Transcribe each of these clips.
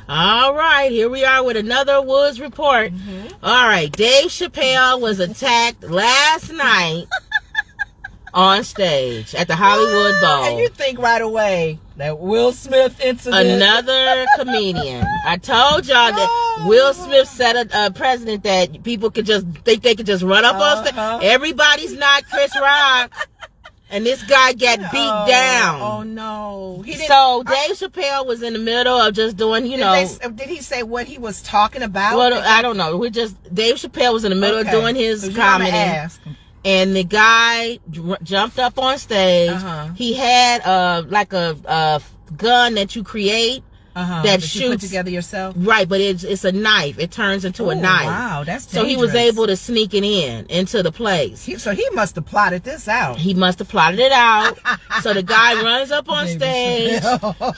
All right, here we are with another Woods report. All right, Dave Chappelle was attacked last night on stage at the Hollywood Bowl. And you think right away that Will Smith incident. Another comedian. I told y'all that Will Smith set a precedent that people could just think they could just run up on stage. Everybody's not Chris Rock. And this guy got beat down. Oh no! So Dave Chappelle was in the middle of just doing, Did he say what he was talking about? Well, I don't know. Dave Chappelle was in the middle of doing his comedy, and the guy jumped up on stage. He had a gun that you create. That shoots. You put together yourself, right? But it's a knife. It turns into a knife. Wow, that's dangerous. So he was able to sneak it into the place. So he must have plotted this out. He must have plotted it out. So the guy runs up on stage.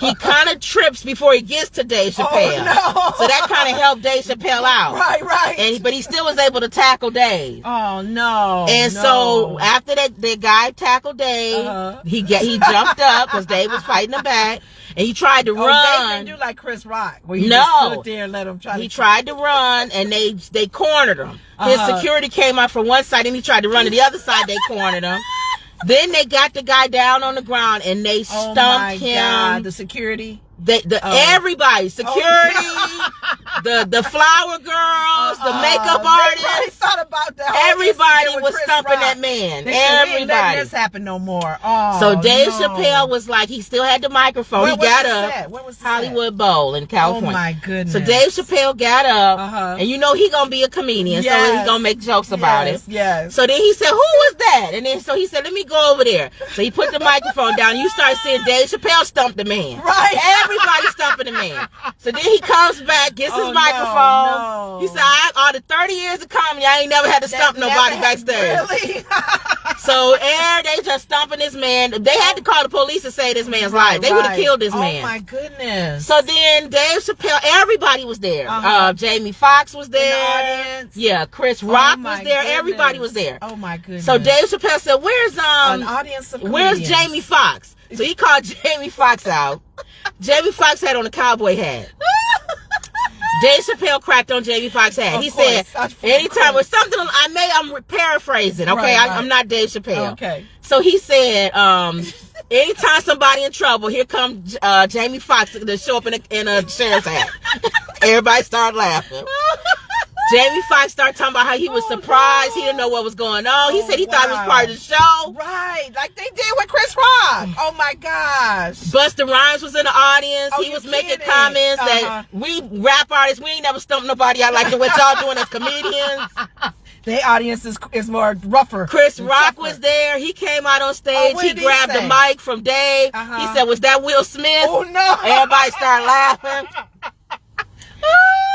He kind of trips before he gets to Dave Chappelle. Oh, no. So that kind of helped Dave Chappelle out. Right. But he still was able to tackle Dave. Oh no! And so after that, the guy tackled Dave. He jumped up because Dave was fighting him back. And he tried to run. Dave didn't do like Chris Rock, where he just stood there and let him try. He tried to run, and they cornered him. His security came out from one side, and he tried to run to the other side. They cornered him. Then they got the guy down on the ground, and they stumped him. God, the security. Everybody, security, the flower girls, the makeup artists. Thought about that. Everybody was stumping that man. Everybody. This happened no more. So Dave Chappelle was like, he still had the microphone. He got up. Where was Hollywood Bowl in California. Oh my goodness. So Dave Chappelle got up, and he gonna be a comedian, so he gonna make jokes about it. Yes. So then he said, "Who was that?" And then so he said, "Let me go over there." So he put the microphone down. You start seeing Dave Chappelle stump the man. Right. Everybody stumping the man. So then he comes back, gets his microphone. No. He said, all the 30 years of comedy, I ain't never had to stump nobody backstage. Really? So they just stumping this man. They had to call the police to save this man's life. They would have killed this man. Oh my goodness. So then Dave Chappelle, everybody was there. Jamie Foxx was there. In the audience. Yeah, Chris Rock was there. Goodness. Everybody was there. Oh my goodness. So Dave Chappelle said, where's Jamie Foxx? So he called Jamie Foxx out. Jamie Foxx had on a cowboy hat. Dave Chappelle cracked on Jamie Foxx's hat. He said, anytime with something, I'm paraphrasing, okay? I'm not Dave Chappelle. Okay. So he said, anytime somebody in trouble, here comes Jamie Foxx to show up in a sheriff's hat. Everybody started laughing. Jamie Foxx started talking about how he was surprised. He didn't know what was going on. He said he thought it was part of the show. Right. Like they did with Chris Rock. Oh, my gosh. Busta Rhymes was in the audience. He was making comments that we rap artists, we ain't never stumped nobody out like what y'all doing as comedians. Their audience is more rougher. Chris Rock was there. He came out on stage. He grabbed the mic from Dave. He said, "Was that Will Smith?" Oh, no. Everybody started laughing.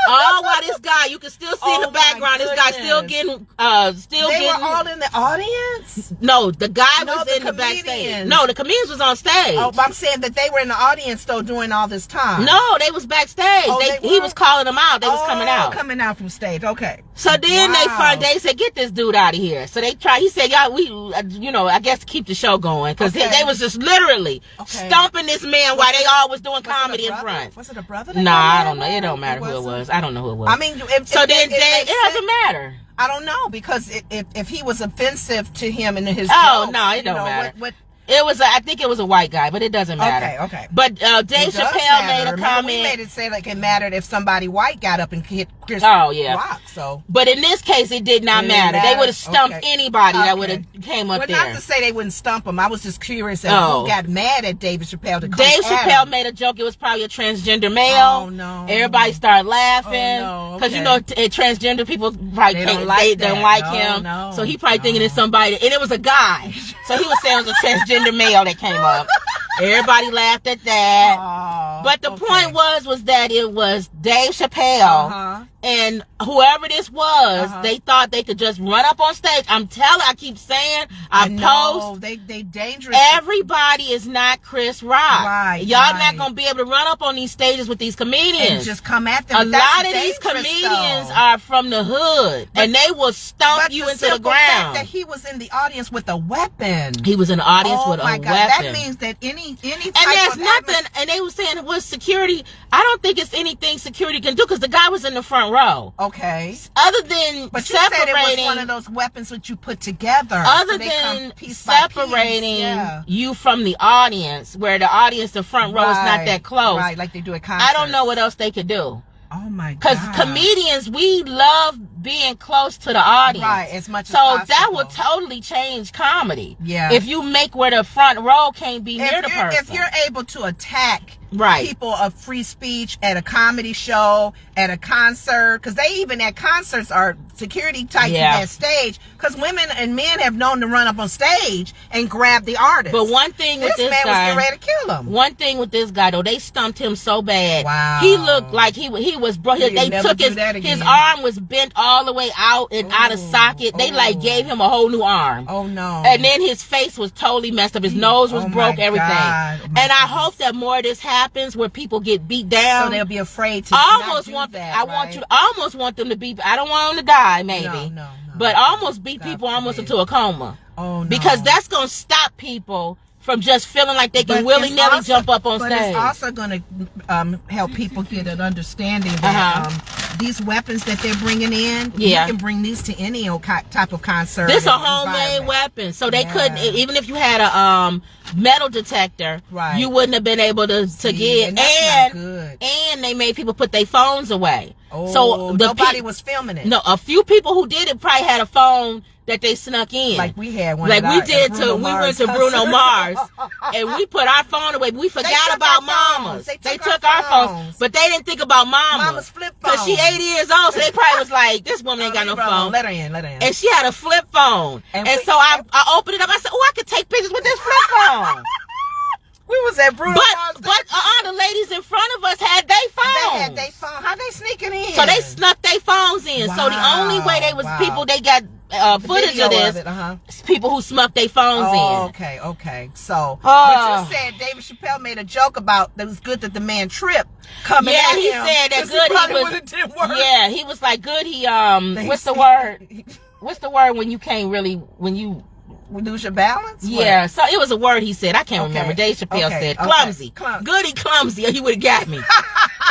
While this guy, you can still see in the background, this guy still getting, They were all in the audience? No, the guy was in the backstage. No, the comedians was on stage. Oh, but I'm saying that they were in the audience, though, doing all this time. No, they was backstage. He was calling them out. They was coming out. Coming out from stage, okay. So then they said, get this dude out of here. So they tried, he said, y'all, I guess to keep the show going. Because they was just literally stomping this man while they all was doing comedy in front. Was it a brother? Nah, I don't know. It don't matter who it was. I don't know who it was. I mean, it doesn't matter. I don't know, because if he was offensive to him and his jokes, no, it don't matter. It was, I think it was a white guy, but it doesn't matter. Okay. But Dave Chappelle made a comment. We made it say like it mattered if somebody white got up and hit Chris Rock. So, but in this case, it did not matter. They would have stumped anybody that would have came up there. Not to say they wouldn't stump him. I was just curious who got mad at David Chappelle. Dave Chappelle made a joke. It was probably a transgender male. Oh no! Everybody started laughing because transgender people probably don't like him. No, so he probably thinking it's somebody, and it was a guy. So he was saying it was a transgender male that came up. Everybody laughed at that. But the point was that it was Dave Chappelle And whoever this was, they thought they could just run up on stage. I keep saying, I post. They dangerous. Everybody is not Chris Rock. Right. Y'all not going to be able to run up on these stages with these comedians. And just come at them. A lot of these comedians are from the hood. And they will stomp you into the ground. Fact that he was in the audience with a weapon. He was in the audience with a weapon. That means that any type and there's nothing, and they were saying it was security. I don't think it's anything security can do because the guy was in the front row. Okay. Other than but you separating, said it was one of those weapons that you put together. Other than separating you from the audience, where the audience, the front row is not that close. Right, like they do at concerts. I don't know what else they could do. Oh my God. Because comedians, we love being close to the audience. Right, as much as possible. So that will totally change comedy. Yeah. If you make where the front row can't be near the person. If you're able to attack right. people of free speech at a comedy show, at a concert, because they even at concerts are security types at stage, because women and men have known to run up on stage and grab the artist. But one thing with this man guy, was getting ready to kill him. One thing with this guy though, they stumped him so bad. Wow. He looked like he was bro. They took his arm was bent all the way out and out of socket. They like gave him a whole new arm. Oh no. And then his face was totally messed up. His nose was broke, everything. And I hope that more of this happens where people get beat down. So they'll be afraid to almost not want do that. I almost want them to be. I don't want them to die, maybe. No. But almost beat people almost into a coma. Oh no. Because that's gonna stop people from just feeling like they can willy-nilly jump up on stage. But it's also going to help people get an understanding that these weapons that they're bringing in, you can bring these to any type of concert. This a homemade weapon, so they couldn't, even if you had a metal detector, you wouldn't have been able to get. And that's not good. And they made people put their phones away. Oh, so nobody was filming it. No, a few people who did it probably had a phone that they snuck in. Like we had one. Like we did too. We went to Bruno Mars and we put our phone away. We forgot about mamas. They took our phones. But they didn't think about mama. Mama's flip phone. Because she 80 years old, so they probably was like, this woman ain't got no phone. Let her in. And she had a flip phone. And so I opened it up. I said, oh, I could take pictures with this flip phone. We was at Bruno Mars. But the ladies in front of us had their phones. They had their phone. How they sneaking in? So they snuck their phones in. Wow, so the only way they was people, they got footage of this. People who snuck their phones in. Okay. So, but you said David Chappelle made a joke about that it was good that the man tripped coming at him. He said that good. Didn't work. Yeah, he was like good. He what's the word? What's the word when you can't really you lose your balance? Yeah, so it was a word he said. I can't remember. Dave Chappelle said clumsy. Goody clumsy, or he would have got me.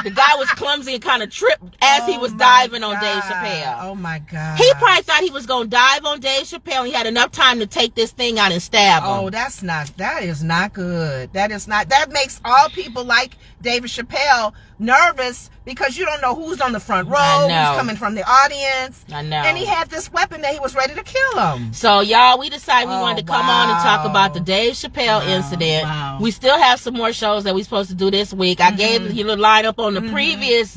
The guy was clumsy and kind of tripped as he was diving on Dave Chappelle. Oh my God. He probably thought he was going to dive on Dave Chappelle. He had enough time to take this thing out and stab him. Oh, that is not good. That makes all people like David Chappelle nervous because you don't know who's on the front row, who's coming from the audience. I know. And he had this weapon that he was ready to kill him. So y'all, we decided we wanted to come on and talk about the Dave Chappelle incident. Wow. We still have some more shows that we're supposed to do this week. I gave you the lineup on the previous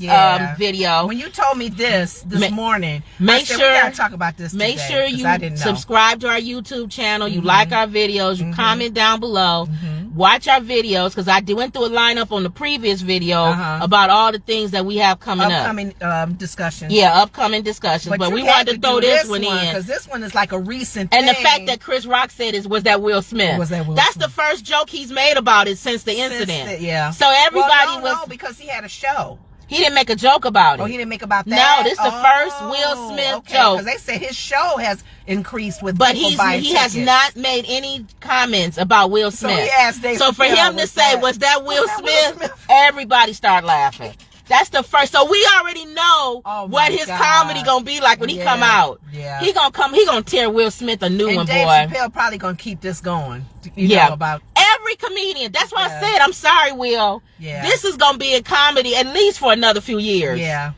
video. When you told me this morning, make sure we gotta talk about this today. Make sure you subscribe to our YouTube channel. You like our videos. You comment down below. Watch our videos because I went through a lineup on the previous video about all the things that we have coming up. Upcoming discussions. Yeah, upcoming discussions. But we wanted to throw this one in because this one is like a recent and thing. the fact that Chris Rock said was that Will Smith. That's the first joke he's made about it since the incident. So everybody no, because he had a show. He didn't make a joke about it. Oh, he didn't make about that? No, this is the first Will Smith joke. Because they said his show has increased with but people buying he has not made any comments about Will Smith. So he asked Dave for him to say, was that Will Smith? Everybody start laughing. That's the first. So we already know what his comedy gonna be like when he come out. Yeah. He gonna tear Will Smith a new one, boy. And Dave Chappelle probably gonna keep this going. You know about every comedian. That's why I said, I'm sorry, Will. Yeah. This is gonna be in comedy at least for another few years. Yeah.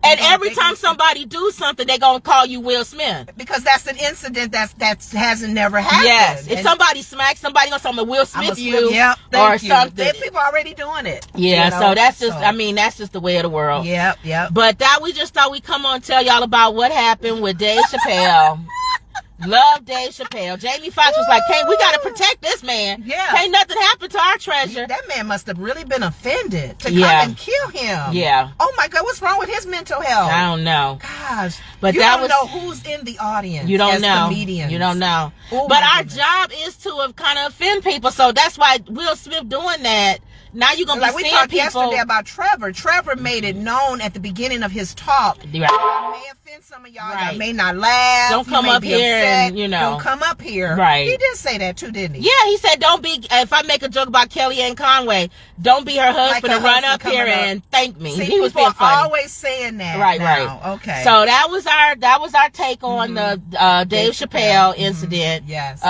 And every time somebody do something, they gonna call you Will Smith. Because that's an incident that hasn't never happened. Yes. If somebody smacks somebody on something, Will Smith or something. People already doing it. Yeah, so that's just that's just the way of the world. Yep. But we just thought we'd come on and tell y'all about what happened with Dave Chappelle. Love Dave Chappelle. Jamie Foxx was like, "Hey, we got to protect this man. Yeah. Can't nothing happen to our treasure." That man must have really been offended to Yeah. come and kill him. Yeah. Oh my God, what's wrong with his mental health? I don't know. Gosh. But you that don't was, know who's in the audience. You don't as know. Comedians. You don't know. Oh, but my our goodness. job is to kind of offend people. So that's why Will Smith doing that. Now you're going to Like be we seeing talked people. yesterday about Trevor. Trevor made it known at the beginning of his talk. Right. I may offend some of y'all. Right. Y'all may not laugh. Don't You come may up be here upset. and, you know. Don't come up here. Right. He did say that too, didn't he? Yeah, he said, don't be, if I make a joke about Kellyanne Conway, don't be her husband her and run husband up here coming up. and thank me. See, He was people being are funny. always saying that. Right, now. right. Okay. So that was our take on the Dave Chappelle incident. Yes.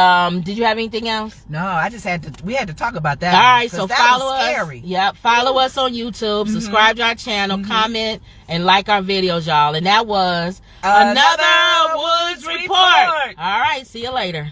Did you have anything else? No, I just we had to talk about that. All right, 'cause so that follow was us. scary. Yep, follow us on YouTube, subscribe to our channel, comment, and like our videos, y'all. And that was another Woods Report. All right, see you later.